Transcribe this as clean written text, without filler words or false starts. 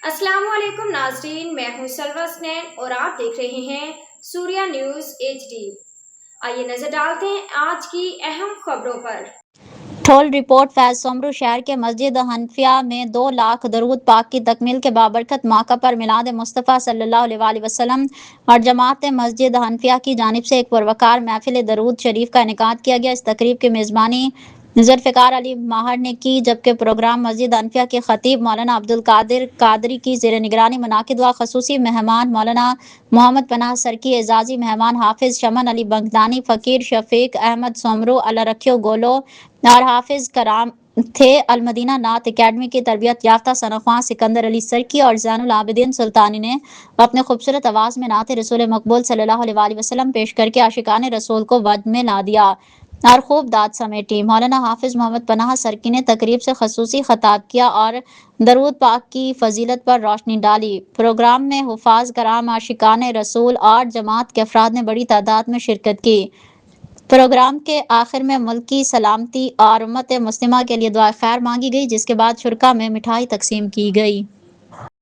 अस्सलाम वालेकुम नाज़रीन, मैं हूं सलवा स्नैन और आप देख रहे हैं सूर्या न्यूज़ HD। आइए नजर डालते हैं आज की अहम खबरों पर। ठोल रिपोर्ट फैज सोमरू शहर के मस्जिद हनफिया में 2 लाख दरूद पाक की तकमील के बाबरकत मौका पर मिलाद मुस्तफ़ा सल्लल्लाहु अलैहि वसल्लम और जमात मस्जिद हनफिया की जानिब से एक पुरवकार महफिल दरूद शरीफ का इनेकाद किया गया। इस तकरीब की मेज़बानी ज़ुल्फ़िकार अली माहर ने की, जबकि प्रोग्राम मस्जिद हनफिया के खतीब मौलाना अब्दुल कादिर कादरी की ज़ेर निगरानी मुनाकिद हुआ। ख़ुसूसी मेहमान मौलाना मोहम्मद पनाह सरकी, एजाज़ी मेहमान हाफिज़ शमन अली बगदानी, फ़कीर शफीक अहमद सोमरू, अल्लाह रखियो गोलो और हाफिज कराम थे। अलमदीना नात अकेडमी की तरबियत याफ्ता सनख्वां सिकंदर अली सरकी और ज़ैनुल आबिदीन सुल्तानी ने अपने खूबसूरत आवाज़ में नात रसूल मकबूल सल्लल्लाहु अलैहि वसल्लम पेश करके आशिकान रसूल को वद में ला दिया और खूब दाद समेटी। मौलाना हाफिज मोहम्मद पनाह सरकी ने तकरीब से खसूसी खताब किया और दरूद पाक की फजीलत पर रोशनी डाली। प्रोग्राम में हुफाज कराम, आशिकान रसूल और जमात के अफराद ने बड़ी तादाद में शिरकत की। प्रोग्राम के आखिर में मुल्क की सलामती और उम्मत मुस्लिमा के लिए दुआ खैर मांगी गई, जिसके बाद शुरका में मिठाई तकसीम की गई।